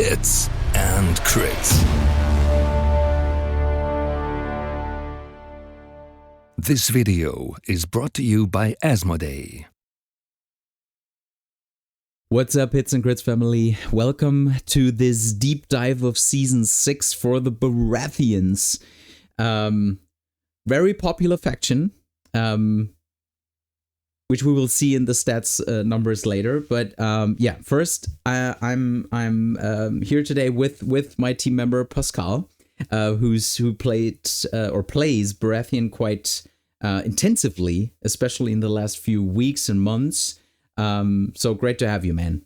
Hits and Crits. This video is brought to you by Asmodee. What's up, Hits and Crits family? Welcome to this deep dive of Season 6 for the Baratheons. Very popular faction, which we will see in the stats numbers later. But yeah, first, I'm here today with my team member Pascal, who plays Baratheon quite intensively, especially in the last few weeks and months. So great to have you, man.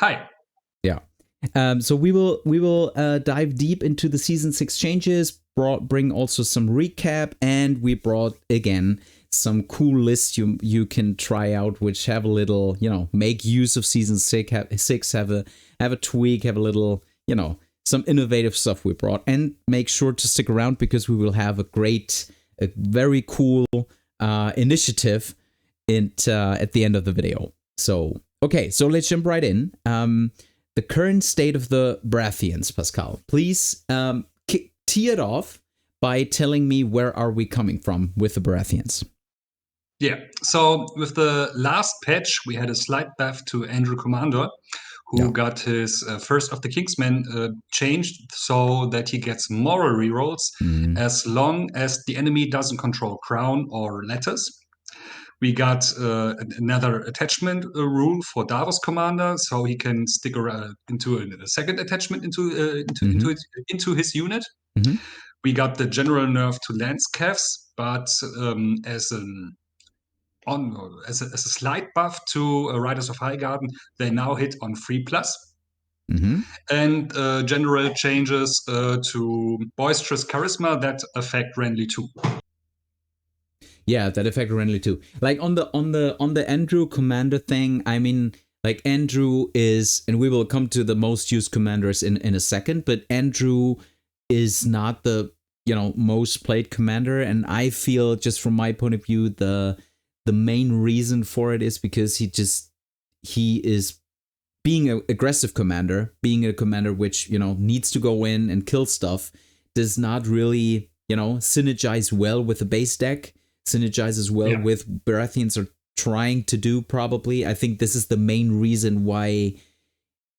Hi. Yeah. So we will dive deep into the season 6 changes, bring also some recap, and we brought again some cool lists you can try out, which have a little, make use of season 6, have a tweak, have a little, some innovative stuff we brought, and make sure to stick around because we will have a very cool initiative at the end of the video. So, okay, so let's jump right in. The current state of the Baratheons, Pascal. Please tee it off by telling me where are we coming from with the Baratheons. Yeah, so with the last patch, we had a slight buff to Andrew Commander, who got his First of the Kingsmen changed so that he gets moral rerolls as long as the enemy doesn't control crown or letters. We got another attachment rule for Davos Commander, so he can stick around into a second attachment into his unit. Mm-hmm. We got the general nerf to Landscavs, but as a slight buff to Riders of Highgarden, they now hit on 3+. Mm-hmm. And general changes to Boisterous Charisma that affect Renly too. Yeah, that affect Renly too. Like on the Andrew Commander thing, I mean, like Andrew is, and we will come to the most used commanders in a second, but Andrew is not the most played commander, and I feel, just from my point of view, the main reason for it is because he is being an aggressive commander, being a commander which needs to go in and kill stuff, does not really synergize well with the base deck, synergizes well with Baratheons are trying to do. Probably, I think this is the main reason why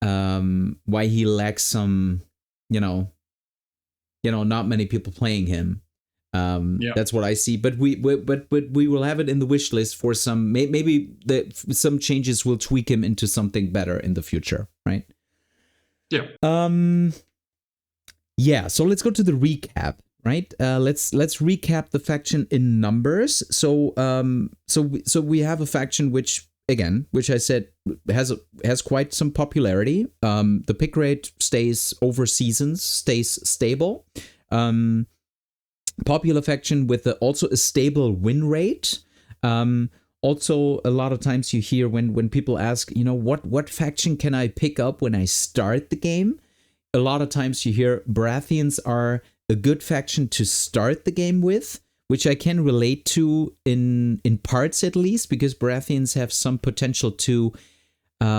he lacks some not many people playing him. That's what I see, but we will have it in the wish list for some, maybe some changes will tweak him into something better in the future, right? Yeah. So let's go to the recap, right? Let's recap the faction in numbers. So we have a faction which I said has quite some popularity. The pick rate stays over seasons, stays stable. Popular faction with also a stable win rate. Also, a lot of times you hear when people ask, what faction can I pick up when I start the game? A lot of times you hear Baratheons are a good faction to start the game with, which I can relate to in parts at least, because Baratheons have some potential to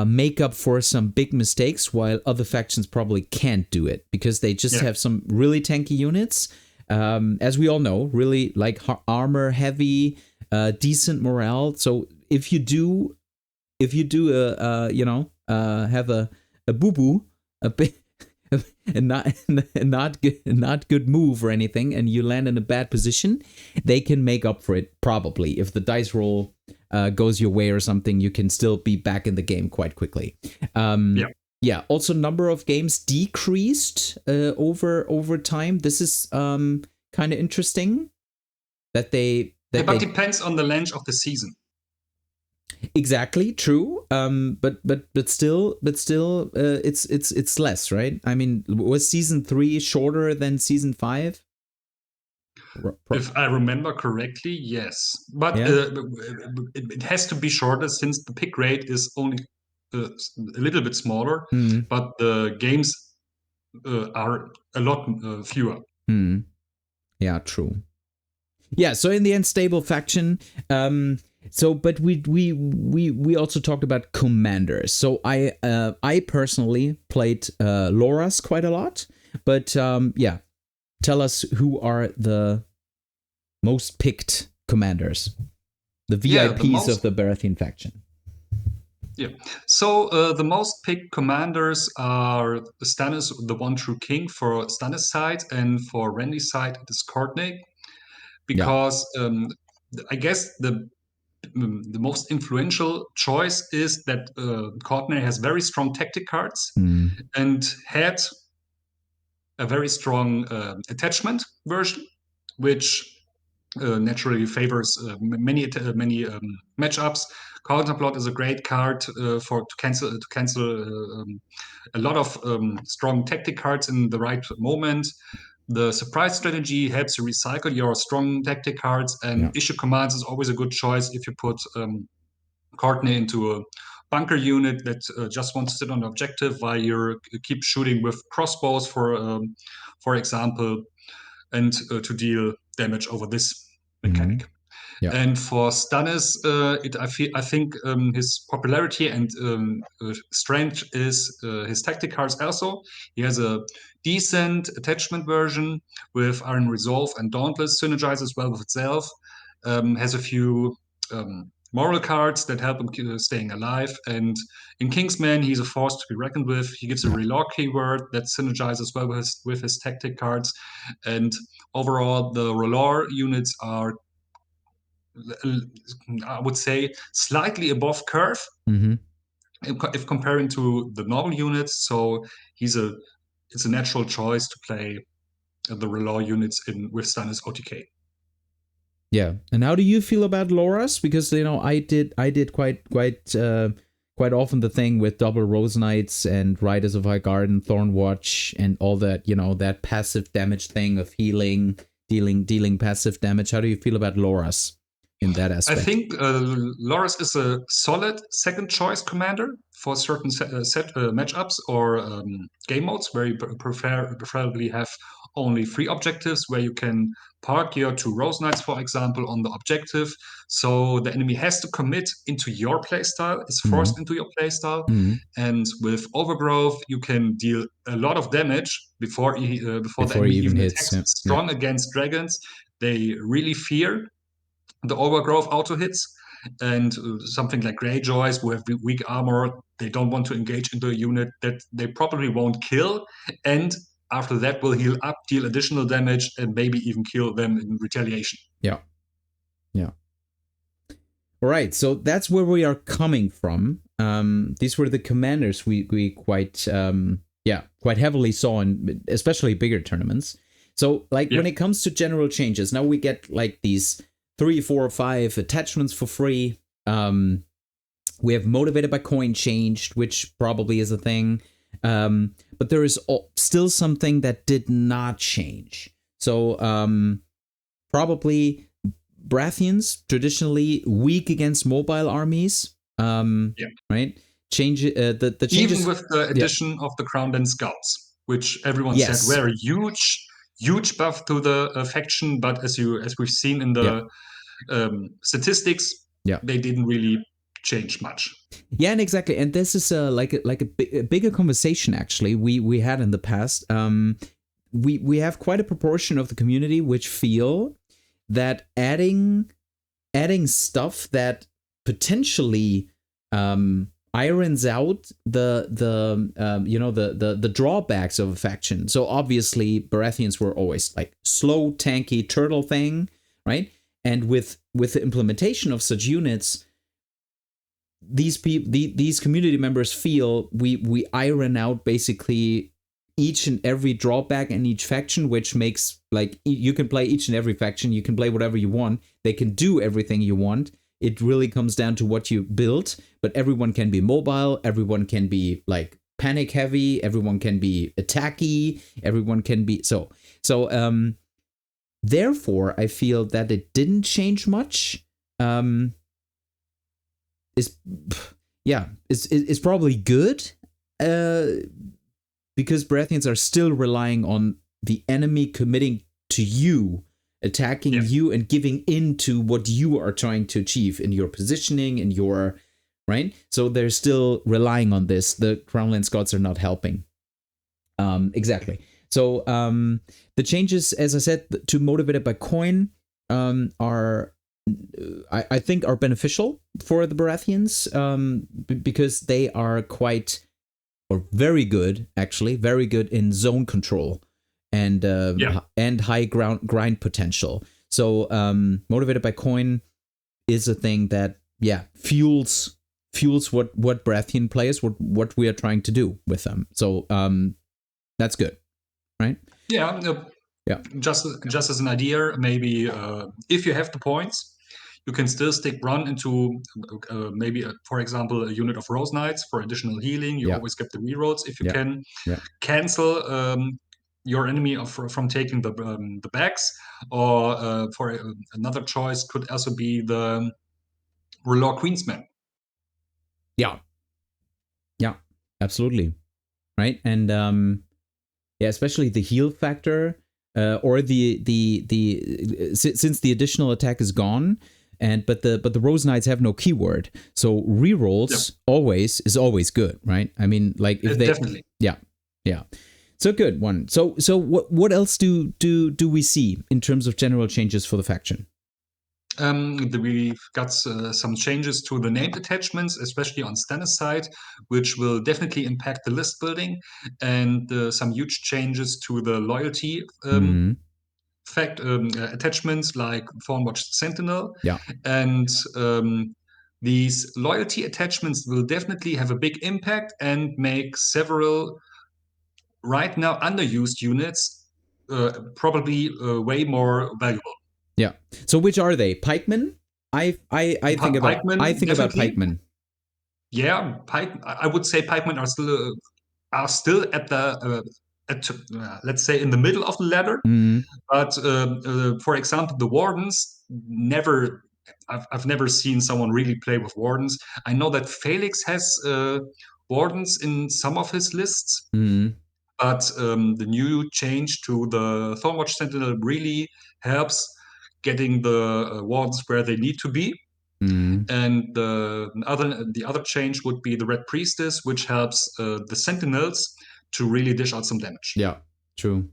make up for some big mistakes, while other factions probably can't do it because they just have some really tanky units. As we all know, really like armor heavy, decent morale. So if you do have a boo boo, a not good move or anything, and you land in a bad position, they can make up for it probably. If the dice roll goes your way or something, you can still be back in the game quite quickly. Yeah. Also, number of games decreased over time. This is kind of interesting. But depends on the length of the season. Exactly, true. But still, it's less, right? I mean, was season 3 shorter than season 5? If I remember correctly, yes. But it has to be shorter since the pick rate is only a little bit smaller, but the games are a lot fewer. Yeah, true. Yeah, so in the end, stable faction. So, but we also talked about commanders. So I personally played Loras quite a lot, but yeah, tell us who are the most picked commanders, the VIPs of the Baratheon faction. Yeah. So the most picked commanders are Stannis, the one true king for Stannis' side, and for Renly's side it is Courtney, because I guess the most influential choice is that Courtney has very strong tactic cards and had a very strong attachment version, which naturally favors many matchups. Counterplot is a great card for to cancel a lot of strong tactic cards in the right moment. The surprise strategy helps you recycle your strong tactic cards, and issue commands is always a good choice if you put Courtney into a bunker unit that just wants to sit on the objective while you keep shooting with crossbows, for example, and to deal damage over this mechanic. Yeah. And for Stannis, I think his popularity and strength is his tactic cards also. He has a decent attachment version with Iron Resolve and Dauntless, synergizes well with itself. Has a few moral cards that help him staying alive. And in Kingsman, he's a force to be reckoned with. He gives a relock keyword that synergizes well with his tactic cards. And overall, the Relore units are, I would say, slightly above curve if comparing to the normal units. So it's a natural choice to play the Relore units with Stannis OTK. Yeah, and how do you feel about Loras? Because I did quite often the thing with double Rose Knights and Riders of High Garden, Thornwatch, and all that. That passive damage thing of healing, dealing passive damage. How do you feel about Loras in that aspect? I think Loras is a solid second choice commander for certain set matchups or game modes where you preferably have only 3 objectives, where you can park your 2 Rose Knights, for example, on the objective. So the enemy has to commit into your playstyle, is forced into your playstyle. And with Overgrowth, you can deal a lot of damage before the enemy even hits. attacks. Strong against dragons. They really fear the Overgrowth auto hits. And something like Greyjoys who have weak armor, they don't want to engage into a unit that they probably won't kill. And after that will heal up, deal additional damage, and maybe even kill them in retaliation. Yeah. All right, so that's where we are coming from. These were the commanders we quite heavily saw in especially bigger tournaments. So when it comes to general changes, now we get like these 3, 4, 5 attachments for free. We have motivated by coin changed, which probably is a thing. But there is still something that did not change. So probably Baratheons, traditionally weak against mobile armies. Right? Change the changes, even with the addition of the Crowned and Scouts, which everyone said were a huge buff to the faction. But as we've seen in the statistics, they didn't really change much. Yeah, and exactly. And this is like a bigger conversation actually we had in the past. We have quite a proportion of the community which feel that adding stuff that potentially irons out the drawbacks of a faction. So obviously Baratheons were always like slow, tanky turtle thing, right? And with the implementation of such units, these community members feel we iron out basically each and every drawback in each faction, which makes like you can play each and every faction, you can play whatever you want, they can do everything you want. It really comes down to what you build, but everyone can be mobile, everyone can be like panic heavy, everyone can be attacky, everyone can be so therefore I feel that it didn't change much. It's probably good because Baratheons are still relying on the enemy committing to you attacking you and giving into what you are trying to achieve in your positioning, in your right. So they're still relying on this. The Crownlands gods are not helping. Exactly. So the changes, as I said, to motivated by coin are, I think, are beneficial for the Baratheons because they are quite, or very good, actually, very good in zone control and high grind potential. So motivated by coin is a thing that fuels what Baratheon players, what we are trying to do with them. So that's good, right? Yeah. Just as an idea, maybe if you have the points, you can still stick run into maybe, for example, a unit of Rose Knights for additional healing. You always get the rerolls if you can cancel your enemy from taking the bags, or for another choice could also be the R'hllor Queensman. Yeah, absolutely, right, and especially the heal factor, or the since the additional attack is gone, but the Rose Knights have no keyword, so rerolls is always good, right? I mean, like if they definitely, so good one. So what else do we see in terms of general changes for the faction? We've got some changes to the named attachments, especially on Stannis' side, which will definitely impact the list building, and some huge changes to the loyalty attachments like Thornwatch Sentinel. And these loyalty attachments will definitely have a big impact and make several right now underused units probably way more valuable. Yeah. So which are they? Pikemen? I think about Pikemen. Yeah, I would say pikemen are still at the let's say in the middle of the ladder. But for example, the wardens never. I've never seen someone really play with wardens. I know that Felix has wardens in some of his lists. But the new change to the Thornwatch Sentinel really helps getting the wardens where they need to be. And the other change would be the Red Priestess, which helps the Sentinels to really dish out some damage. Yeah, true.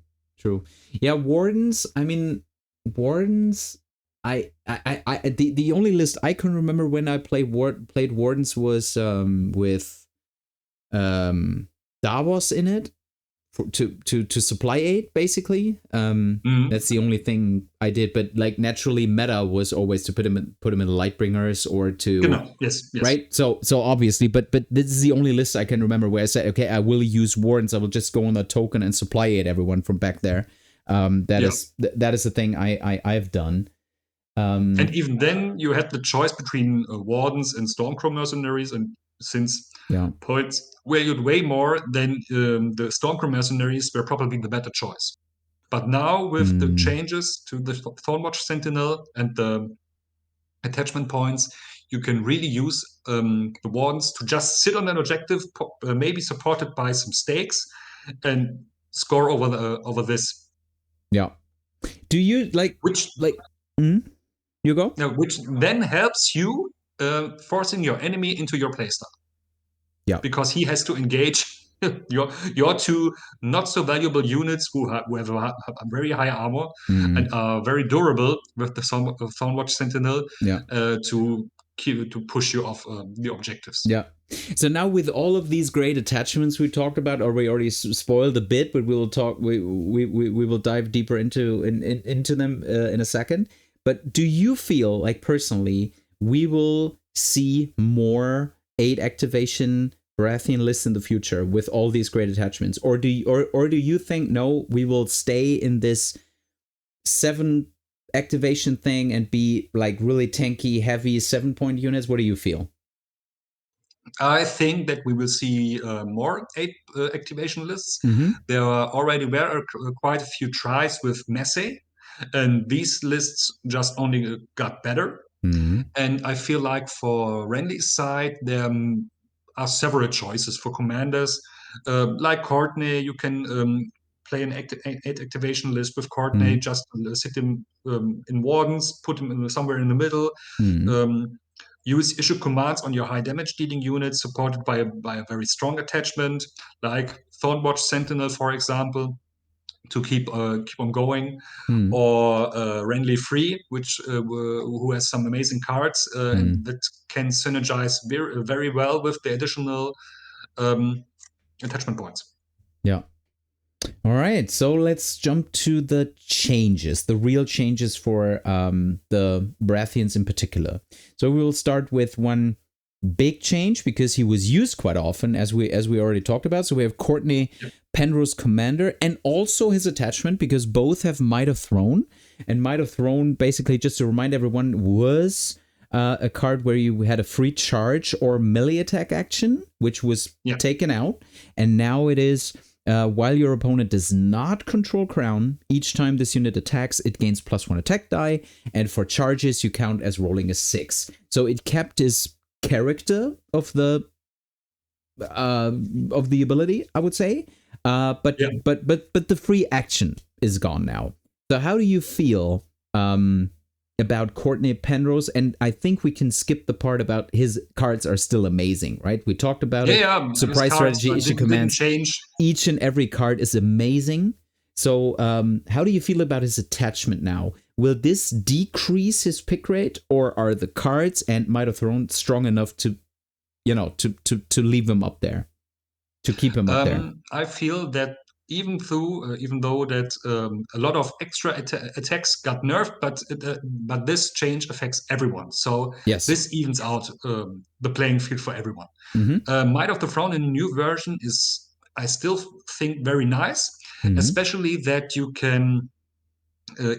Yeah, wardens. I mean, wardens. The only list I can remember when I played wardens was with Davos in it. To supply aid, basically. That's the only thing I did. But like naturally, meta was always to put him in the Lightbringers or to yes. Right. So obviously, but this is the only list I can remember where I said, okay, I will use wardens. I will just go on the token and supply aid everyone from back there. That is the thing I've done. And even then, you had the choice between wardens and Stormcrow mercenaries, and since points where you'd weigh more, then the Stormcrow mercenaries were probably the better choice. But now with the changes to the Thornwatch Sentinel and the attachment points, you can really use the wardens to just sit on an objective, maybe supported by some stakes, and score over this. Yeah. Do you you go? Which then helps you forcing your enemy into your playstyle. Yeah. Because he has to engage your two not so valuable units who have very high armor and are very durable with the Thornwatch Sentinel to push you off the objectives. Yeah. So now with all of these great attachments we talked about, or we already spoiled a bit, but we will talk. We will dive deeper into them in a second. But do you feel like personally we will see more 8 activation Baratheon lists in the future with all these great attachments, or do you think no, we will stay in this 7 activation thing and be like really tanky, heavy 7-point units? What do you feel? I think that we will see more 8 activation lists. There already were quite a few tries with Messe, and these lists just only got better. And I feel like for Renly's side, there are several choices for commanders. Like Courtney, you can play an activation list with coordinate, just sit him in wardens, put him somewhere in the middle. Use issue commands on your high damage dealing units supported by a very strong attachment, like Thornwatch Sentinel, for example, to keep on going, or Renly Free, which who has some amazing cards and that can synergize very well with the additional attachment points. Yeah. All right, so let's jump to the changes, the real changes for the Baratheons in particular. So we will start with one big change because he was used quite often, as we already talked about. So we have Courtney Penrose Commander, and also his attachment, because both have Might of Throne. And Might of Throne, basically, just to remind everyone, was a card where you had a free charge or melee attack action, which was taken out, and now it is. While your opponent does not control Crown, each time this unit attacks, it gains +1 attack die, and for charges, you count as rolling a 6. So it kept his character of the ability, I would say, but the free action is gone now. So how do you feel about Courtney Penrose? And I think we can skip the part about his cards are still amazing, right? We talked about it. Surprise strategy, issue commands. Change. Each and every card is amazing. So how do you feel about his attachment now? Will this decrease his pick rate, or are the cards and Might of Throne strong enough to, to leave him up there, to keep him up there? I feel that even though that a lot of extra attacks got nerfed, but this change affects everyone. So this evens out the playing field for everyone. Might of the Throne in the new version is, I still think, very nice, especially that you can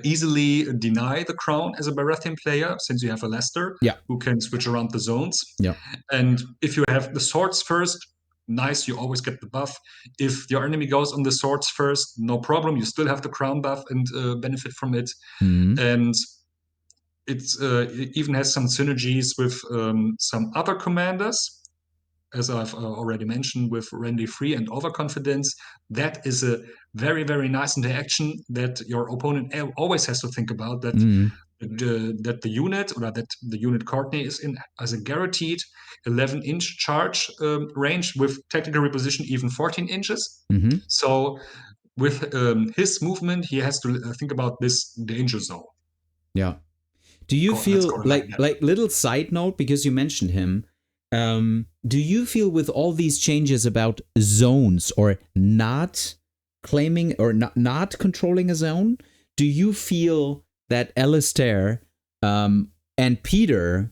easily deny the crown as a Baratheon player, since you have a Lester who can switch around the zones. And if you have the swords first, nice, you always get the buff. If your enemy goes on the swords first, no problem, you still have the crown buff and benefit from it. And it even has some synergies with some other commanders, as I've already mentioned, with Renly Free and Overconfidence. That is a very, very nice interaction that your opponent always has to think about, that that the unit, or that the unit Courtney is in, as a guaranteed 11-inch charge range, with tactical reposition even 14 inches. So with his movement, he has to think about this danger zone. Do you feel like little side note, because you mentioned him, do you feel with all these changes about zones, or not claiming or not controlling a zone, do you feel that Alistair and Peter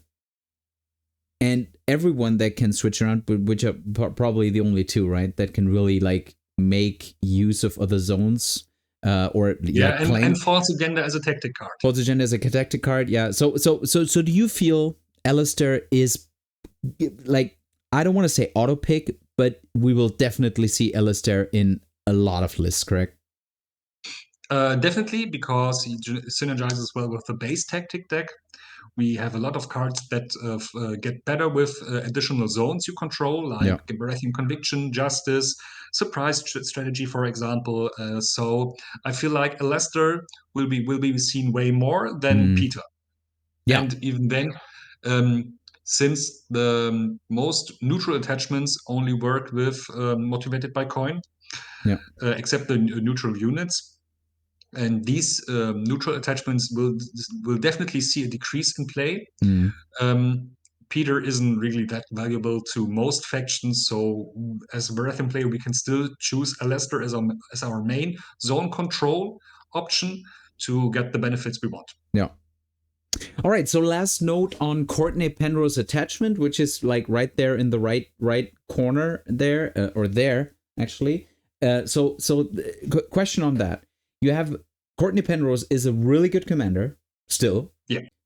and everyone that can switch around, which are probably the only two, right, that can really like make use of other zones, and False Agenda as a tactic card. False Agenda as a tactic card, So do you feel Alistair is, like, I don't want to say auto pick, but we will definitely see Alistair in a lot of lists, correct? Definitely, because he synergizes well with the base tactic deck. We have a lot of cards that get better with additional zones you control, like Baratheon Conviction, Justice, Surprise Strategy, for example. So I feel like Alistair will be seen way more than Peter. And even then, since the most neutral attachments only work with Motivated by Coin, except the neutral units. And these neutral attachments will definitely see a decrease in play. Peter isn't really that valuable to most factions, so as a Baratheon player, we can still choose Alistair as our main zone control option to get the benefits we want. All right, so last note on Courtney Penrose attachment, which is like right there in the right corner there, or there actually. So question on that. You have Courtney Penrose is a really good commander still.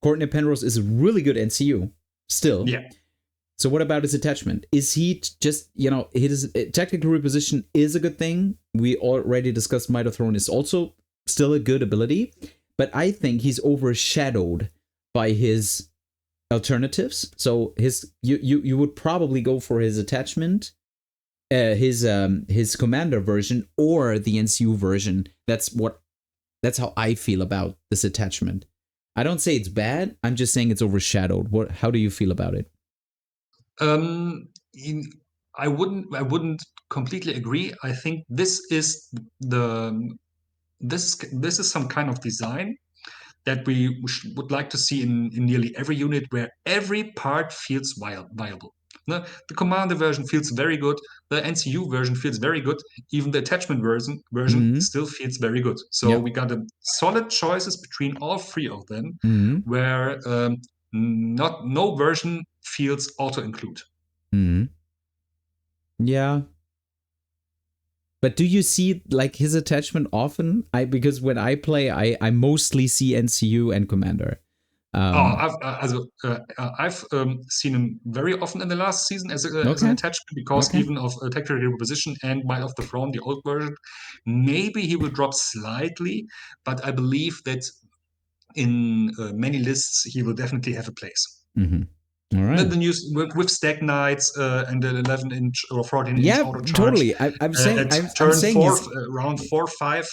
Courtney Penrose is a really good NCU still. So what about his attachment? Is he just, his technical reposition is a good thing. We already discussed Might of Throne is also still a good ability, but I think he's overshadowed by his alternatives. So you would probably go for his attachment his commander version or the NCU version. That's how I feel about this attachment. I don't say it's bad. I'm just saying it's overshadowed. How do you feel about it? Um, I wouldn't completely agree. I think this is some kind of design that we would like to see in nearly every unit, where every part feels viable. No, the commander version feels very good. The NCU version feels very good. Even the attachment version Mm-hmm. still feels very good. So Yeah. we got a solid choices between all three of them, Mm-hmm. where not no version feels auto include. Mm-hmm. Yeah. But do you see like his attachment often? Because when I play, I mostly see NCU and commander. Oh, Um, I've seen him very often in the last season as an okay. attachment, because Okay. even of Tactical Reposition and Might of the Throne, the old version, maybe he will drop slightly, but I believe that in many lists he will definitely have a place. Mm-hmm. All right. The news with Stag Knights and an 11-inch or 14-inch Yeah, auto charge totally. I'm saying at I'm turn saying four, his round 4-5,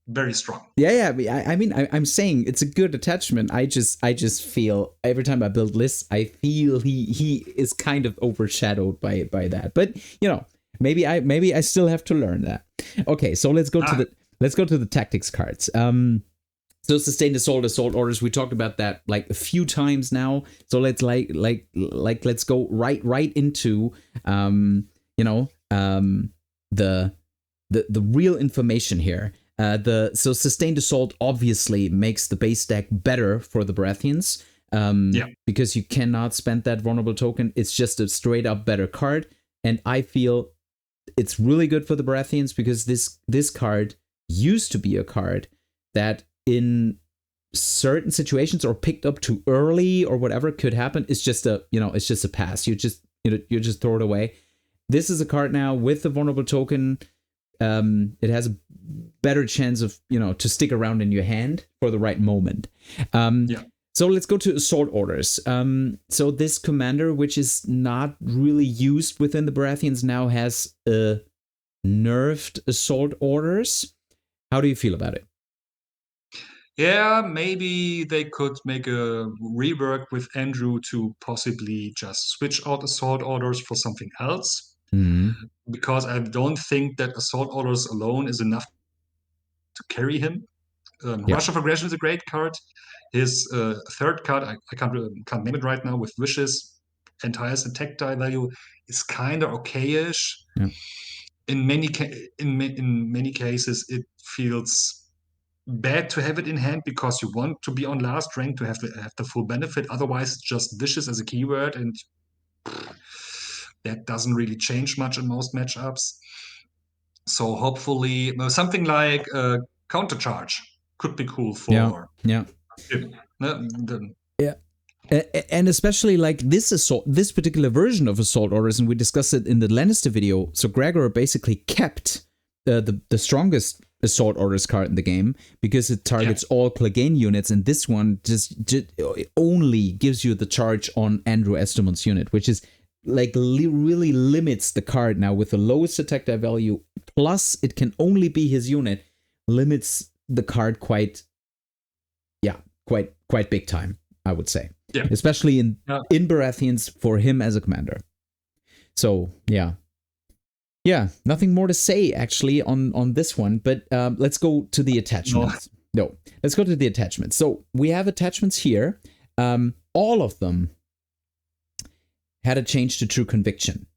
very strong. yeah. I mean I'm saying it's a good attachment. I just feel every time I build lists, I feel he is kind of overshadowed by that. But maybe I still have to learn that. Okay, so let's go to the tactics cards. So sustained assault orders. We talked about that like a few times now. So let's let's go right into the real information here. So sustained assault obviously makes the base deck better for the Baratheons. Yeah. Because you cannot spend that vulnerable token. It's just a straight up better card, and I feel it's really good for the Baratheons because this card used to be a card that in certain situations or picked up too early or whatever could happen. It's just a pass. You just throw it away. This is a card now with the vulnerable token. It has a better chance of to stick around in your hand for the right moment. So let's go to assault orders. So this commander, which is not really used within the Baratheons, now has nerfed assault orders. How do you feel about it? Yeah, maybe they could make a rework with Andrew to possibly just switch out assault orders for something else. Mm-hmm. Because I don't think that assault orders alone is enough to carry him. Yeah. Rush of Aggression is a great card. His third card, I can't name it right now, with Wishes and highest attack die value, is kind of okayish. Yeah. In many cases, it feels bad to have it in hand because you want to be on last rank to have the full benefit. Otherwise, it's just vicious as a keyword, and that doesn't really change much in most matchups. So hopefully, something like countercharge could be cool Yeah. for Yeah. him. Yeah. And especially like this particular version of assault orders, and we discussed it in the Lannister video. So Gregor basically kept the strongest assault orders card in the game because it targets all Clegane units, and this one just only gives you the charge on Andrew Estemon's unit, which is like really limits the card now with the lowest attack die value. Plus, it can only be his unit. Limits the card quite big time, I would say. Yeah. Especially in Baratheons for him as a commander. So yeah, nothing more to say actually on this one. But let's go to the attachments. No, let's go to the attachments. So we have attachments here. All of them had a change to True Conviction,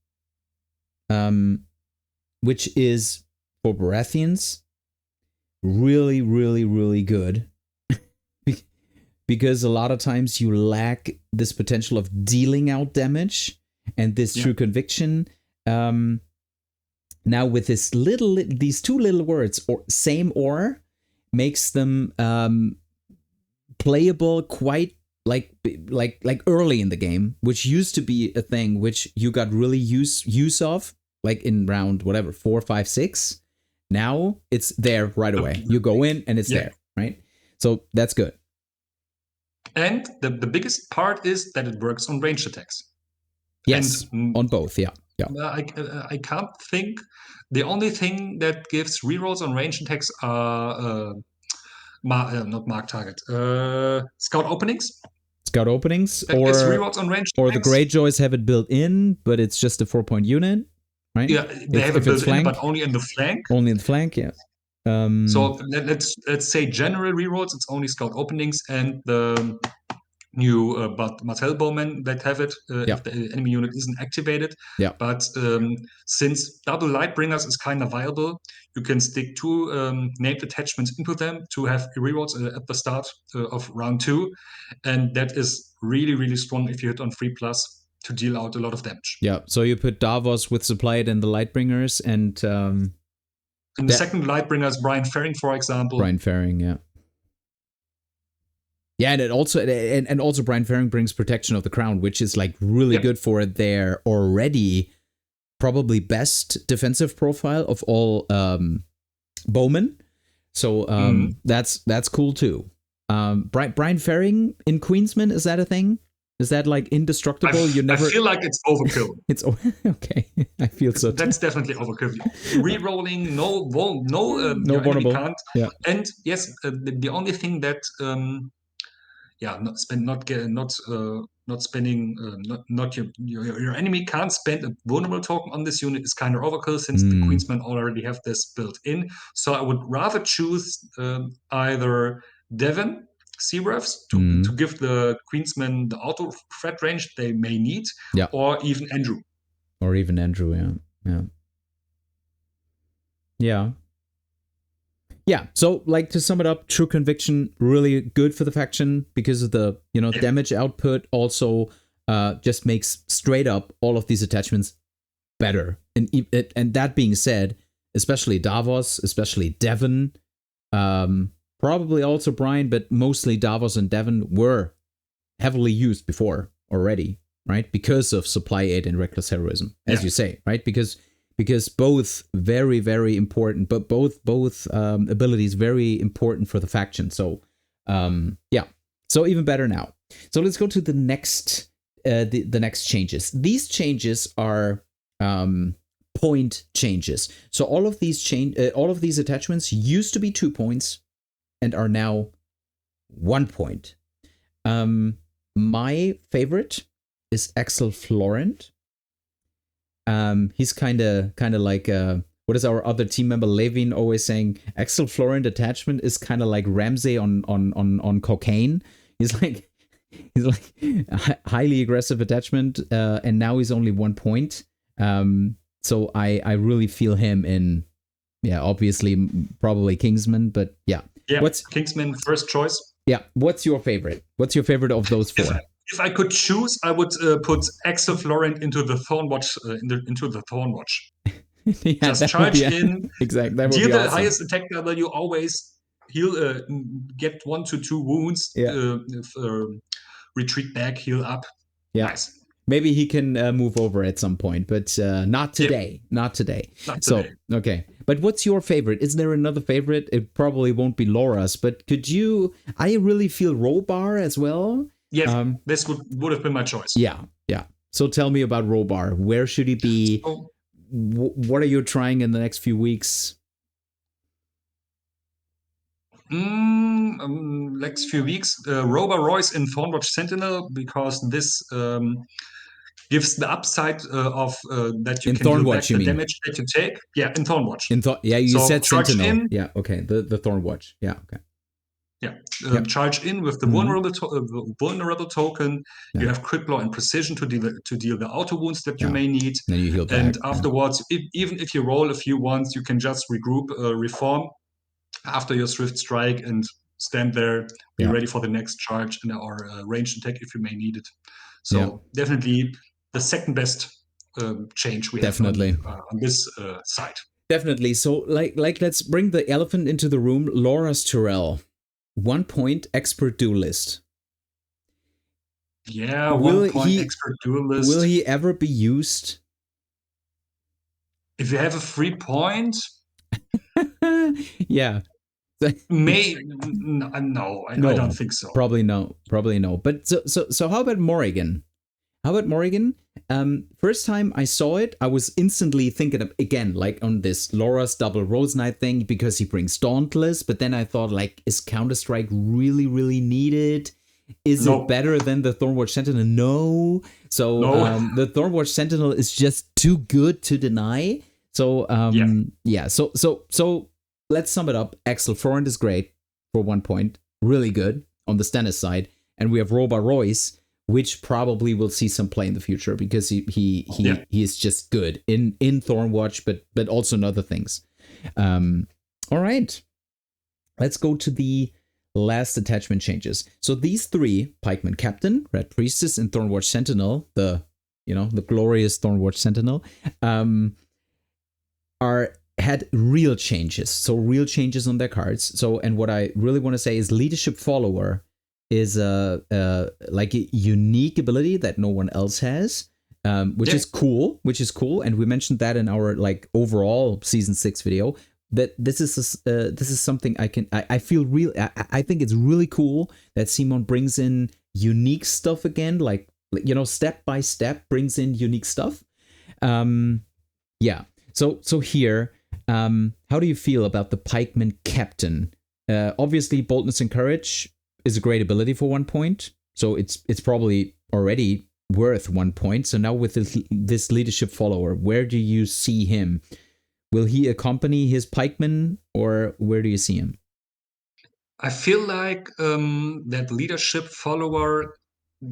which is for Baratheons really, really, really good. Because a lot of times you lack this potential of dealing out damage and this True Conviction. Now with these two little words, or same or, makes them playable quite like early in the game, which used to be a thing which you got really use of like in round 4, 5, 6. Now it's there right away. You go in and it's there, right? So that's good. And the biggest part is that it works on ranged attacks. Yes, And on both. Yeah. I can't think. The only thing that gives rerolls on range attacks are not mark target, scout openings. Scout openings, That gives rerolls on range or the attacks. Greyjoys have it built in, but it's just a 4-point unit, right? Yeah, they have it built in, but only in the flank. Only in the flank, yeah. So let's say general rerolls. It's only scout openings and the new Martell Bowmen that have it if the enemy unit isn't activated. Yeah. But since double Lightbringers is kind of viable, you can stick 2 named attachments into them to have rerolls at the start of round 2, and that is really, really strong if you hit on 3+ to deal out a lot of damage. Yeah, so you put Davos with Supplied and the Lightbringers, and in the second Lightbringers, Brian Ferring, for example. Brian Ferring, yeah. Yeah, and also Brian Ferring brings Protection of the Crown, which is like really good for their already probably best defensive profile of all bowmen. So that's cool too. Brian Ferring in Queensman, is that a thing? Is that like indestructible? I feel like it's overkill. It's okay. I feel so. That's definitely overkill. Rerolling, no vulnerable. Can't. Yeah. And yes, the only thing that your enemy can't spend a vulnerable token on this unit is kind of overkill, since the Queensmen already have this built in. So I would rather choose either Devon Seaworths to give the Queensmen the auto threat range they may need, or even Andrew. Yeah, so like to sum it up, True Conviction, really good for the faction because of the damage output. Also, just makes straight up all of these attachments better. And that being said, especially Davos, especially Devon, probably also Brian, but mostly Davos and Devon were heavily used before already, right? Because of Supply Aid and Reckless Heroism, as you say, right? Because both very, very important, but both abilities very important for the faction. So so even better now. So let's go to the next the next changes. These changes are point changes. So all of these attachments used to be 2 points and are now 1 point. My favorite is Axel Florent. He's kind of like what is our other team member Levin always saying? Axel Florent attachment is kind of like Ramsey on cocaine. He's like highly aggressive attachment, and now he's only 1 point. So I really feel him in, obviously probably Kingsman, but what's Kingsman first choice? Yeah, what's your favorite? What's your favorite of those 4? If I could choose, I would put Axel Florent into the Thornwatch. Into the Thornwatch. Just charge in. Exactly. Deal the highest attack level. You always heal. Get 1 to 2 wounds. Retreat back. Heal up. Yeah. Nice. Maybe he can move over at some point, but not today. Not today. Okay. But what's your favorite? Is there another favorite? It probably won't be Laura's, but could you? I really feel Robar as well. Yes, this would have been my choice. Yeah. So tell me about Robar. Where should he be? What are you trying in the next few weeks? Next few weeks, Robar Royce in Thornwatch Sentinel, because this gives the upside of that you can deal back the damage that you take. Yeah, in Thornwatch. You said Sentinel. In. Yeah, okay. The Thornwatch. Yeah, okay. Yeah, charge in with the vulnerable token. Yeah. You have crit blow and precision to deal the auto wounds that you may need. Then you heal back. And afterwards, even if you roll a few ones, you can just regroup, reform after your Swift Strike, and stand there, be ready for the next charge or ranged attack if you may need it. So definitely the second best change we have on this side. Definitely. So like let's bring the elephant into the room. Loras Tyrell. 1 point expert duelist. Yeah, 1 point expert duelist. Will he ever be used? If you have a 3 point, yeah. No, I don't think so. Probably no. But so how about Morrigan? How about Morrigan? First time I saw it, I was instantly thinking of, again, like on this Loras double Rose Knight thing because he brings Dauntless. But then I thought, like, is Counter-Strike really, really needed? Is it better than the Thornwatch Sentinel? No. So the Thornwatch Sentinel is just too good to deny. So yeah. So let's sum it up. Axel Florent is great for 1 point, really good on the Stannis side, and we have Roba Royce, which probably will see some play in the future because he is just good in Thornwatch, but also in other things. All right, let's go to the last attachment changes. So these three, Pikeman Captain, Red Priestess, and Thornwatch Sentinel, the glorious Thornwatch Sentinel, had real changes. So real changes on their cards. So, and what I really want to say is Leadership Follower is like a unique ability that no one else has, which is cool. And we mentioned that in our like overall season 6 video. That this is something I feel real. I think it's really cool that cmon brings in unique stuff again, like step by step brings in unique stuff. Yeah. So here, how do you feel about the Pikeman Captain? Obviously, Boldness and Courage is a great ability for 1 point, so it's probably already worth 1 point. So now with this Leadership Follower, where do you see him? Will he accompany his pikemen, or where do you see him? I feel like that Leadership Follower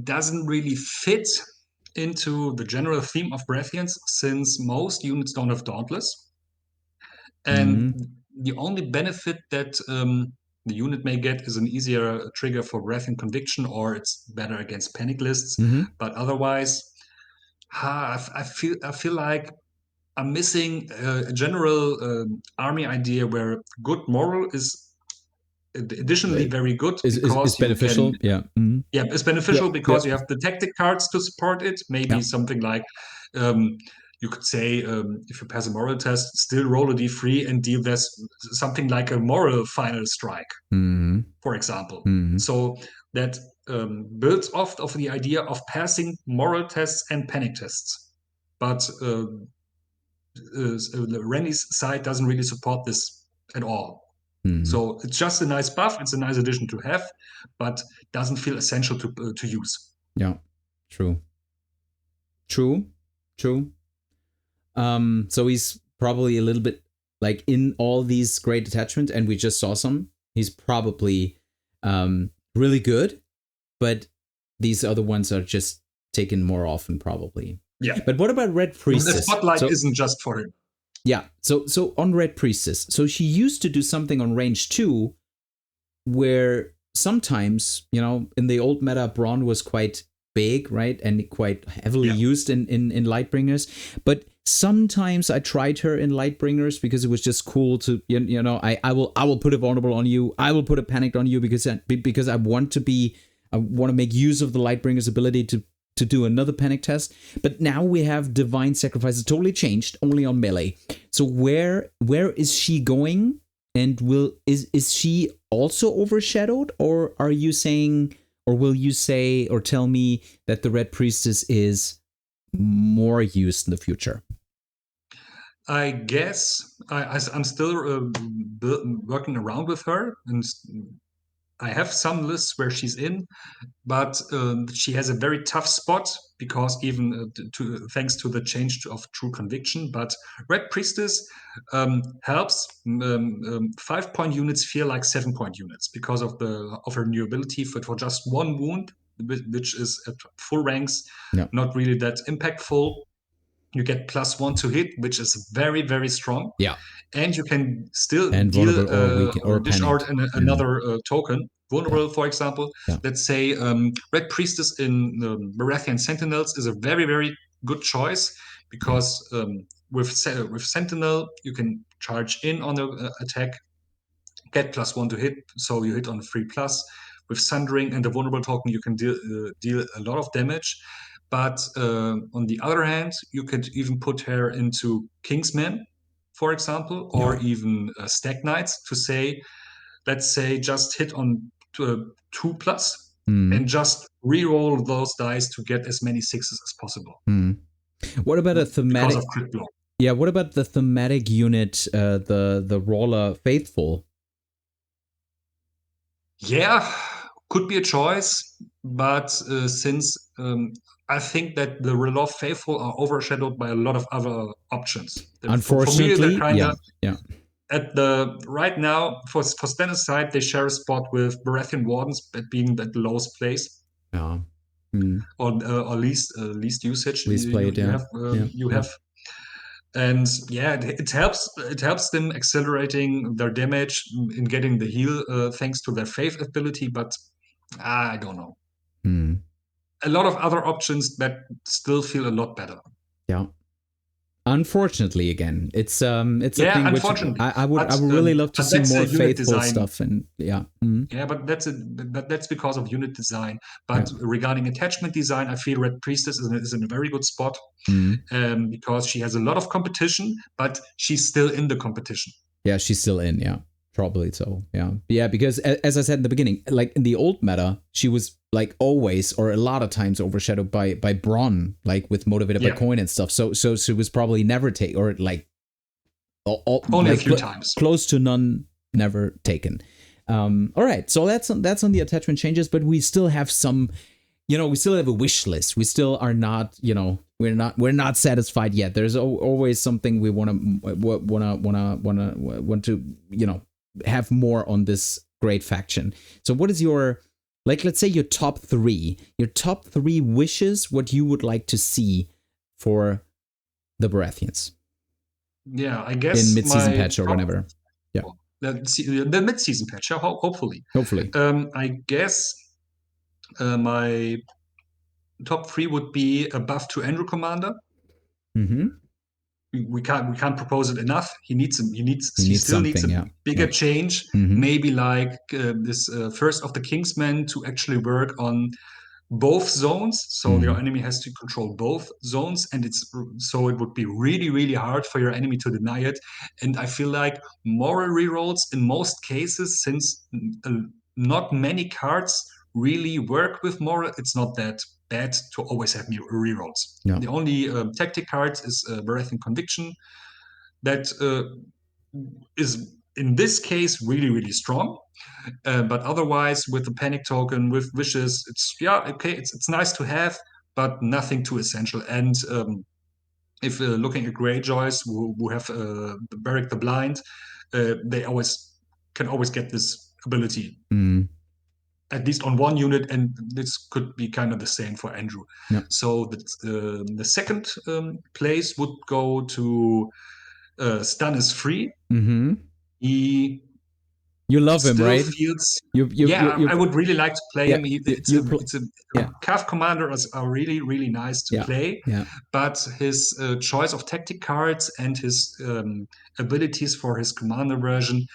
doesn't really fit into the general theme of Baratheons, since most units don't have Dauntless. And the only benefit that the unit may get is an easier trigger for Baratheon Conviction, or it's better against panic lists. But otherwise, I feel like I'm missing a general army idea where good moral is additionally very good because it's beneficial. It's beneficial because you have the tactic cards to support it. Maybe something like you could say if you pass a moral test, still roll a d3 and deal this something like a moral final strike, for example. So that builds off of the idea of passing moral tests and panic tests, but Renly's side doesn't really support this at all. So it's just a nice buff. It's a nice addition to have, but doesn't feel essential to use. Yeah, true. So he's probably a little bit like in all these great attachments, and we just saw some. He's probably really good, but these other ones are just taken more often, probably. Yeah. But what about Red Priestess? The spotlight isn't just for him. Yeah. So on Red Priestess, so she used to do something on range 2 where sometimes, in the old meta, Braun was quite big, right? And quite heavily used in Lightbringers. But sometimes I tried her in Lightbringers because it was just cool to, I will put a vulnerable on you. I will put a panicked on you because I want to make use of the Lightbringers ability to do another panic test. But now we have Divine Sacrifice. It's totally changed, only on melee. So where is she going? And is she also overshadowed? Or are you saying, or will you say or tell me that the Red Priestess is more used in the future? I guess I'm still working around with her, and I have some lists where she's in, but she has a very tough spot because even thanks to the change of True Conviction. But Red Priestess helps 5-point units feel like 7-point units because of her new ability for just 1 wound, which is at full ranks, not really that impactful. You get +1 to hit, which is very, very strong. Yeah. And you can still and deal or dish out another token. Vulnerable, for example. Yeah. Let's say Red Priestess in Baratheon Sentinels is a very, very good choice because with Sentinel, you can charge in on the attack, get +1 to hit, so you hit on 3+. With Sundering and the Vulnerable token, you can deal a lot of damage. But on the other hand, you could even put her into Kingsmen, for example, or even Stag Knights to say, let's say, just hit on 2+, and just re-roll those dice to get as many sixes as possible. What about a thematic? Because of crit blow. Yeah, what about the thematic unit, the Roller Faithful? Yeah, could be a choice, but since I think that the Relof Faithful are overshadowed by a lot of other options. Unfortunately, for me, they're kind of yeah. at the right now for Stannis' side, they share a spot with Baratheon Wardens at being at the lowest place. Yeah. Or least usage Least played, you yeah. have you have. And yeah, it helps them accelerating their damage in getting the heal thanks to their faith ability, but I don't know. A lot of other options that still feel a lot better. Yeah. Unfortunately, again, it's a thing which I would really love to see more faithful design. stuff, and yeah. Yeah, but that's because of unit design. But regarding attachment design, I feel Red Priestess is in a very good spot because she has a lot of competition, but she's still in the competition. Yeah, she's still in. Yeah, probably so. Yeah, because as I said in the beginning, like in the old meta, she was like always or a lot of times overshadowed by Bronn, like with motivated by coin and stuff. So she was probably never taken, or like only like a few times, close to none, never taken. All right, so that's on the attachment changes, but we still have some, we still have a wish list. We still are not, we're not satisfied yet. There's always something we want to have more on this great faction. So what is your, like, let's say your top three wishes, what you would like to see for the Baratheons? Yeah, I guess in mid-season patch or whenever. Yeah. The mid-season patch, hopefully. I guess my top three would be a buff to Andrew Commander. We can't propose it enough. He still needs a bigger change. Maybe like this first of the Kingsmen to actually work on both zones, so your enemy has to control both zones, and it would be really, really hard for your enemy to deny it. And I feel like moral rerolls in most cases, since not many cards really work with moral, it's not that bad to always have rerolls. The only tactic cards is Baratheon Conviction that is in this case really, really strong. But otherwise, with the panic token, with wishes, it's nice to have, but nothing too essential. And if looking at Greyjoys who have Beric the Blind, they can always get this ability. At least on one unit, and this could be kind of the same for Andrew. So the second place would go to Stannis Free. You love him, right? I would really like to play him. Cav commanders are really, really nice to play, but his choice of tactic cards and his abilities for his commander version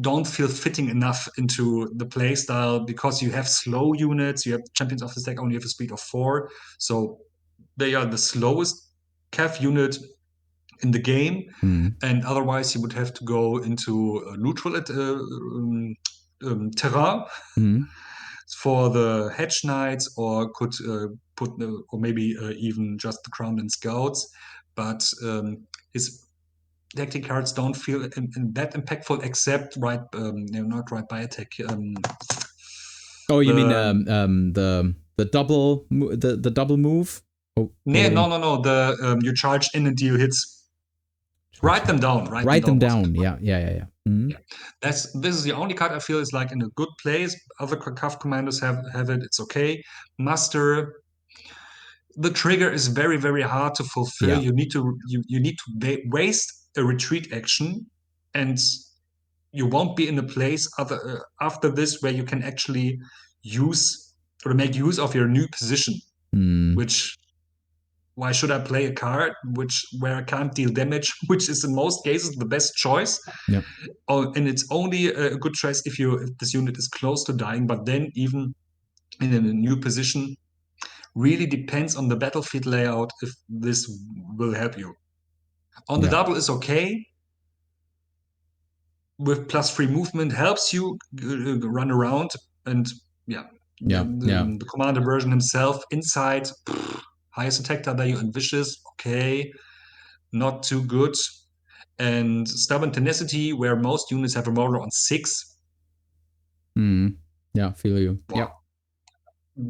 don't feel fitting enough into the play style, because you have slow units. You have champions of the stack only have a speed of 4, so they are the slowest Cav unit in the game, and otherwise you would have to go into a neutral terrain for the hedge knights, or could or maybe even just the crowned and scouts. But his tactic cards don't feel that impactful, except not right by attack. You mean the double move? No. You charge in and deal hits. Write them down. Write them down. Yeah. This is the only card I feel is like in a good place. Other CAF commanders have it. It's okay. Muster. The trigger is very, very hard to fulfill. You need to waste a retreat action, and you won't be in a place after this where you can actually make use of your new position. Which, why should I play a card where I can't deal damage, which is in most cases the best choice? And it's only a good choice if this unit is close to dying. But then even in a new position, really depends on the battlefield layout if this will help you. On the double is okay. With +3 movement helps you run around, and The commander version himself, inside, highest attack value and vicious, okay, not too good. And stubborn tenacity, where most units have a roller on 6. Yeah, feel you. Wow. Yeah.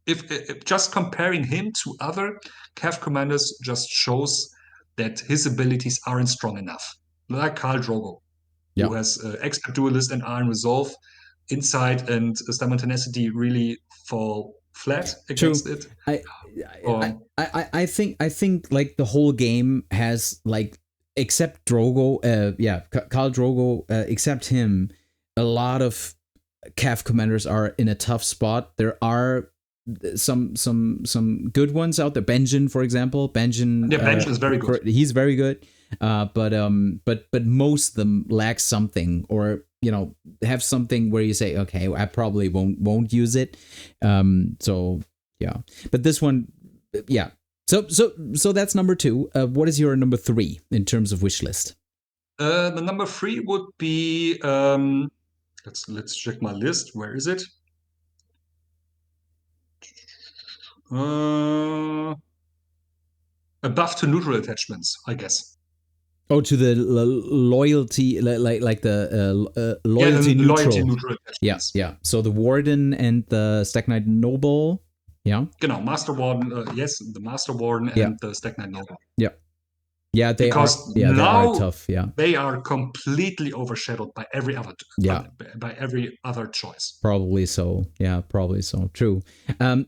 If just comparing him to other Cav commanders just shows that his abilities aren't strong enough. Like Khal Drogo, who has expert duelist and iron resolve, insight and stubborn tenacity really fall flat against it. I think like the whole game has like, except Drogo, Khal Drogo, except him, a lot of Cav commanders are in a tough spot. There are some good ones out there. Benjen, for example. Benjen is very good. He's very good. But most of them lack something, or have something where you say, okay, I probably won't use it. So yeah, but this one, yeah. So that's number 2. What is your number 3 in terms of wish list? The number 3 would be let's check my list. Where is it? A buff to neutral attachments, I guess. Oh, to the loyalty, like the loyalty neutral. Loyalty neutral attachments. Yeah. So the Warden and the Stag Knight Noble. Yeah. Genau, Master Warden. Yes, the Master Warden and the Stag Knight Noble. Yeah. Yeah, they are tough. Yeah, they are completely overshadowed by every other. By every other choice. Probably so. Yeah, probably so. True.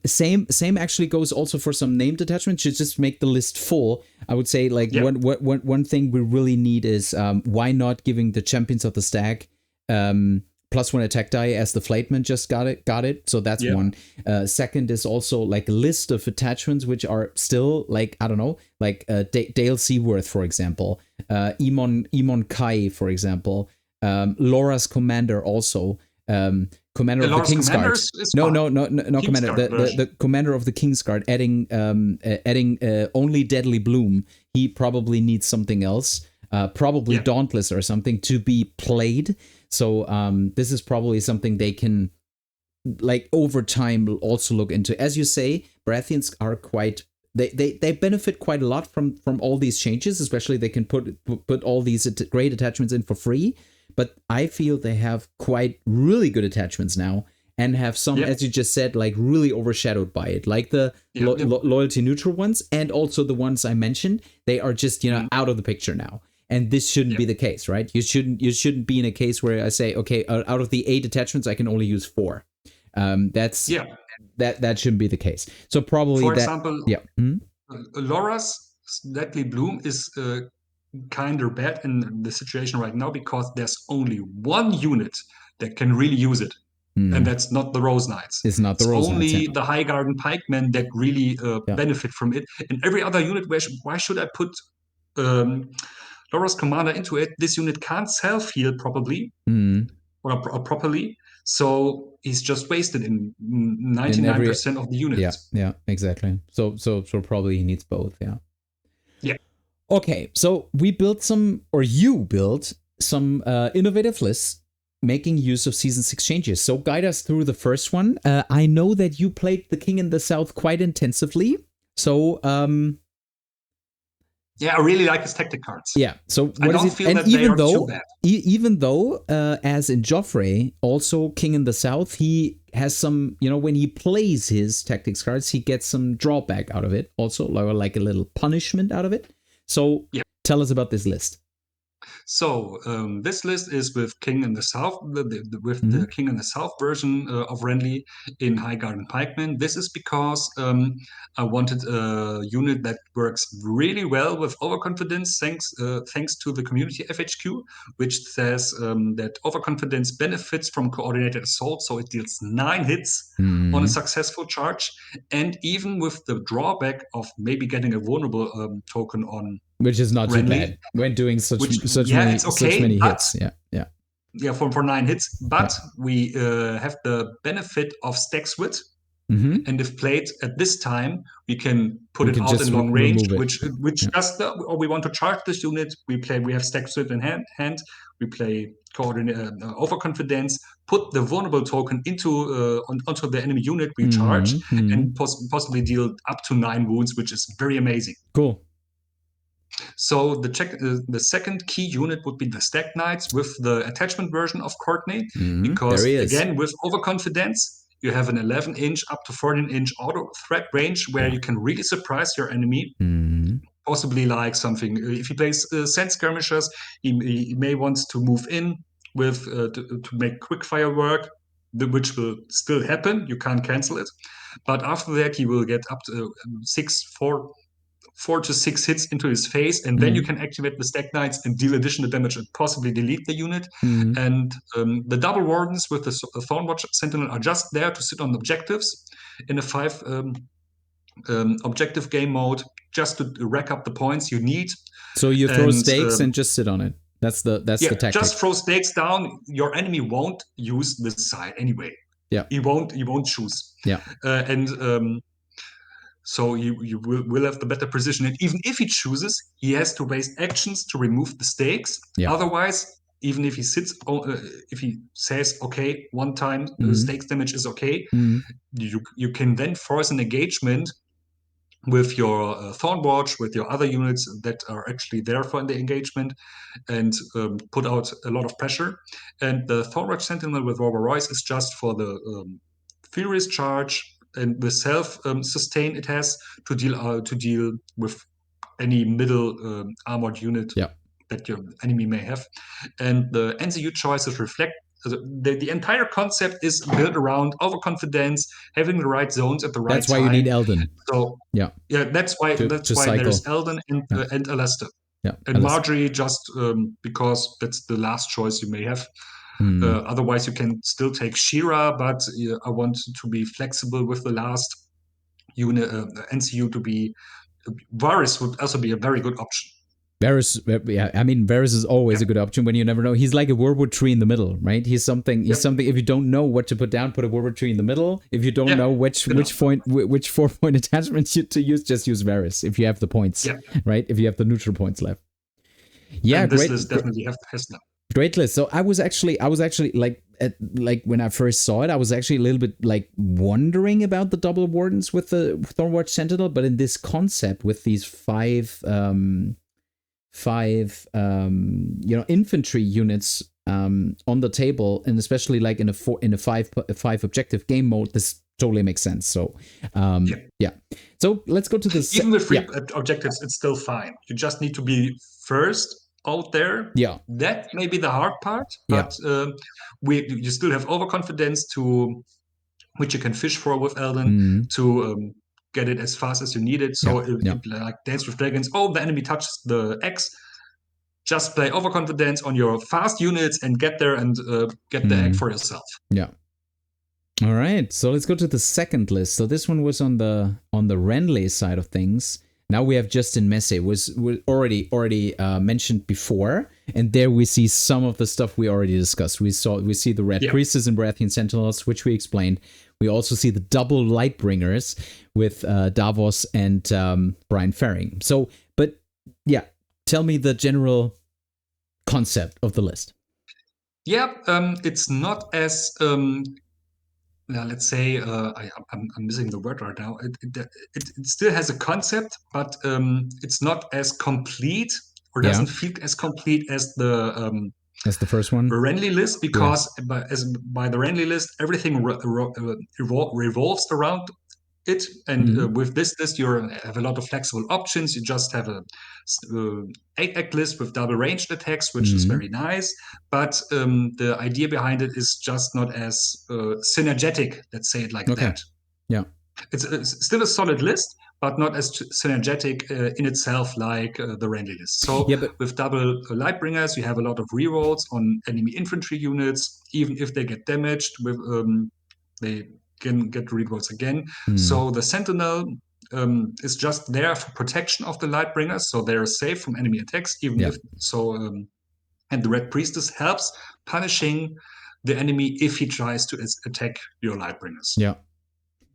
Same actually goes also for some named attachments. To just make the list full, I would say like one thing we really need is why not giving the champions of the stag +1 attack die as the flightman just got it. So that's one. Second is also like a list of attachments which are still like, I don't know, like Dale Seaworth, for example, Emon Kai, for example, Laura's commander also, commander of the Kingsguard. No, commander. The commander of the Kingsguard, adding only Deadly Bloom. He probably needs something else. Probably Dauntless or something to be played. So this is probably something they can, like, over time also look into. As you say, Baratheons are quite, they benefit quite a lot from all these changes, especially they can put all these great attachments in for free. But I feel they have quite really good attachments now, and have some, as you just said, like really overshadowed by it, like the loyalty neutral ones, and also the ones I mentioned. They are just out of the picture now. And this shouldn't be the case, right? You shouldn't be in a case where I say, okay, out of the 8 attachments, I can only use 4. That shouldn't be the case. So probably, for example, Laura's Deadly Bloom is kind of bad in the situation right now because there's only one unit that can really use it. And that's not the Rose Knights. It's not the Rose Knights. Only the High Garden Pikemen that really benefit from it. And every other unit, why should I put Laura's commander into it? This unit can't self-heal probably or properly, so he's just wasted in 99% of the units. Yeah, exactly. So probably he needs both. Yeah. Okay, so we built you built some innovative lists making use of Season 6 changes. So guide us through the first one. I know that you played the King in the South quite intensively. So I really like his tactic cards. Yeah. So what is it? Feel and that even though, even though, as in Joffrey, also King in the South, he has some, when he plays his tactics cards, he gets some drawback out of it. Also, like a little punishment out of it. So tell us about this list. So this list is with King in the South, the King in the South version of Renly in High Garden Pikemen. This is because I wanted a unit that works really well with overconfidence, thanks to the community FHQ, which says that overconfidence benefits from coordinated assault, so it deals 9 hits on a successful charge, and even with the drawback of maybe getting a vulnerable token on. Which is not Renly, too bad when doing such many hits. Yeah, for 9 hits. But we have the benefit of Stag's Wit. And if played at this time, we can put it out in long range, which just or we want to charge this unit. We have Stag's Wit in hand. We play overconfidence, put the vulnerable token onto the enemy unit we charge, and possibly deal up to 9 wounds, which is very amazing. Cool. So the second key unit would be the Stag Knights with the attachment version of Courtney, because again, with overconfidence, you have an 11-inch up to 14-inch auto threat range where you can really surprise your enemy. Possibly like something, if he plays sand skirmishers, he may want to move in with to make quick fire work, which will still happen. You can't cancel it. But after that, he will get up to 4 to 6 hits into his face, and then you can activate the Stag Knights and deal additional damage and possibly delete the unit. And the double wardens with the Thornwatch Sentinel are just there to sit on objectives in a 5 objective game mode, just to rack up the points you need. So you throw stakes and just sit on it. That's the tactic. Just throw stakes down. Your enemy won't use this side anyway. Yeah, he won't choose. Yeah, so you will have the better position. And even if he chooses, he has to waste actions to remove the stakes. Yeah. Otherwise, even if he if he says, okay, one time stakes damage is okay, you can then force an engagement with your Thornwatch, with your other units that are actually there for the engagement, and put out a lot of pressure. And the Thornwatch Sentinel with Robber Royce is just for the Furious Charge and the self-sustain it has to deal with any middle armored unit that your enemy may have. And the NCU choices reflect the entire concept is built around overconfidence, having the right zones at the right time. That's why you need Eldon. So that's why there's Eldon and Alester. And Marjorie just because that's the last choice you may have. Otherwise, you can still take Shira, but I want to be flexible with the last unit NCU to be. Varys would also be a very good option. Varys, I mean, Varys is always a good option when you never know. He's like a Wormwood tree in the middle, right? He's something. If you don't know what to put down, put a Wormwood tree in the middle. If you don't know which 4-point attachment to use, just use Varys. If you have the points, right? If you have the neutral points left. Yeah, and this list definitely has them. Great list. So I was actually like when I first saw it, I was actually a little bit like wondering about the double wardens with the Thornwatch Sentinel, but in this concept with these five infantry units on the table, and especially like in a five objective game mode, this totally makes sense. So so let's go to this. Even with 3 objectives, it's still fine. You just need to be first out there. That may be the hard part, but you still have overconfidence which you can fish for with Eldon to get it as fast as you need it. So like Dance with Dragons, the enemy touches the X, just play overconfidence on your fast units and get there and get the egg for yourself. All right, so let's go to the second list. So this one was on the Renly side of things. Now we have Justin Messe, was already mentioned before, and there we see some of the stuff we already discussed. We see the Red Priestess and Baratheon Sentinels, which we explained. We also see the double Lightbringers with Davos and Brian Ferring. So, but tell me the general concept of the list. It's not as let's say I'm missing the word right now. It still has a concept, but it's not as complete or doesn't feel as complete as the first one, the Renly list, because by the Renly list everything revolves around it, and with this list you have a lot of flexible options. You just have a 8-act list with double ranged attacks, which is very nice, but the idea behind it is just not as synergetic, let's say it like that. It's still a solid list, but not as synergetic in itself like the Renly list. So with double Lightbringers, you have a lot of rerolls on enemy infantry units, even if they get damaged with they can get rerolls again. So the Sentinel is just there for protection of the Lightbringers, so they're safe from enemy attacks, even if so. And the Red Priestess helps punishing the enemy if he tries to attack your Lightbringers.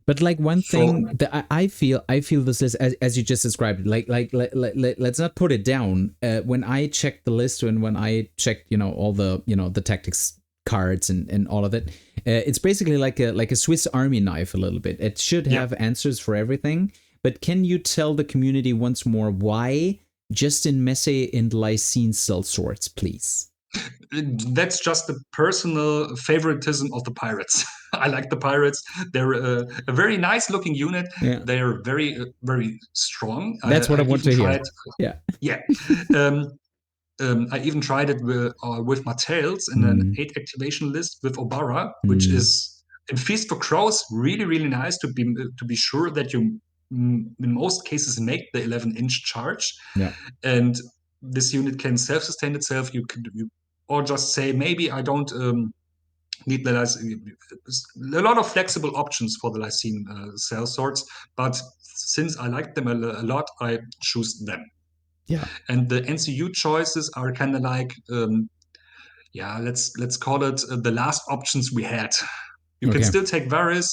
But like one thing that I feel this list as you just described, let's not put it down. When I checked the list and when I checked, all the, the tactics cards and all of it, it's basically like a Swiss Army knife a little bit. It should have answers for everything. But can you tell the community once more why Justin Messe and Lysine sell swords, please? That's just the personal favoritism of the pirates. I like the pirates. They're a very nice looking unit. Yeah. They are very, very strong. That's what I want to hear. Yeah. Yeah. I even tried it with my tails in an 8 activation list with Obara, which is in Feast for Crows really, really nice to be sure that you in most cases make the 11-inch charge. Yeah. And this unit can self-sustain itself. Or just say, maybe I don't need the a lot of flexible options for the Lysine cell swords, but since I like them a lot, I choose them. Yeah. And the NCU choices are kind of like, let's call it the last options we had. You can still take Varys.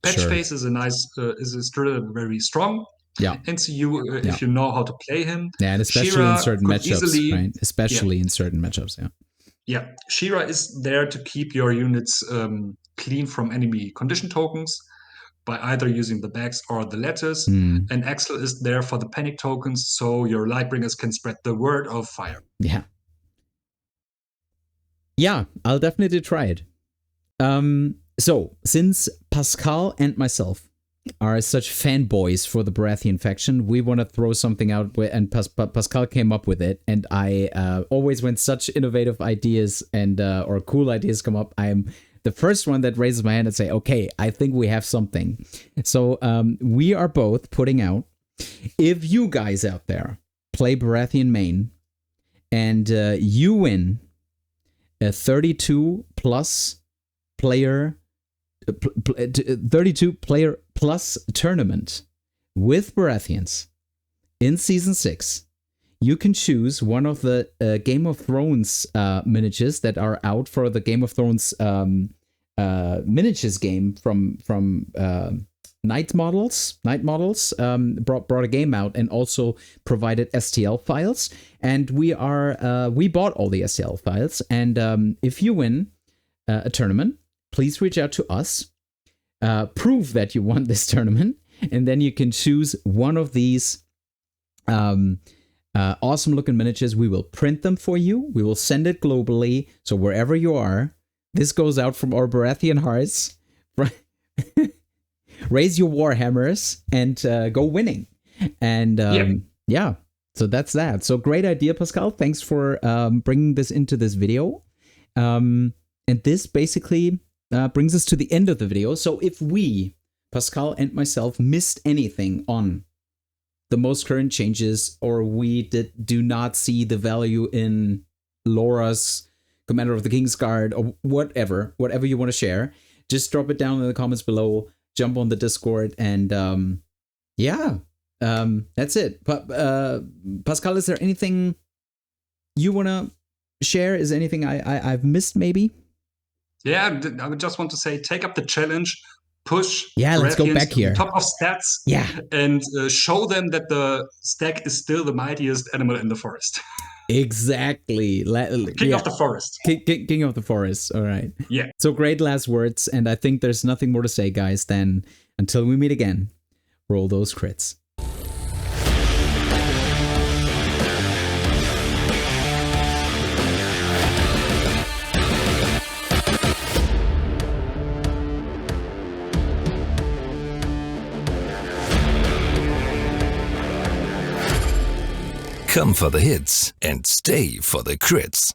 Patchface is a nice, is still very strong. Yeah. NCU, if you know how to play him. Yeah, and especially in certain matchups, right? Especially in certain matchups, yeah. Yeah, Shira is there to keep your units clean from enemy condition tokens by either using the bags or the letters. And Axel is there for the panic tokens, so your Lightbringers can spread the word of fire. Yeah. Yeah, I'll definitely try it. So, since Pascal and myself are such fanboys for the Baratheon faction, we want to throw something out, and Pascal came up with it, and I always, when such innovative ideas and or cool ideas come up, I'm the first one that raises my hand and say, okay, I think we have something. So we are both putting out, if you guys out there play Baratheon main and you win a 32 player plus tournament with Baratheons in season 6, you can choose one of the Game of Thrones miniatures that are out for the Game of Thrones miniatures game from Night Models. Brought a game out and also provided STL files, and we bought all the STL files. And if you win a tournament, please reach out to us, prove that you won this tournament, and then you can choose one of these awesome looking miniatures. We will print them for you. We will send it globally. So wherever you are, this goes out from our Baratheon hearts. Raise your warhammers and go winning. And so that's that. So great idea, Pascal. Thanks for bringing this into this video. And this basically brings us to the end of the video. So if we, Pascal and myself, missed anything on the most current changes, or we do not see the value in Laura's Commander of the Kingsguard, or whatever you want to share, just drop it down in the comments below, jump on the Discord, and that's it. But Pascal, is there anything you want to share? Is there anything I've missed maybe? Yeah, I would just want to say, take up the challenge, push. Yeah, let's go back here. Top of stats. Yeah, and show them that the stag is still the mightiest animal in the forest. Exactly. King of the forest. King of the forest. All right. Yeah. So great last words, and I think there's nothing more to say, guys, than until we meet again, roll those crits. Come for the hits and stay for the crits.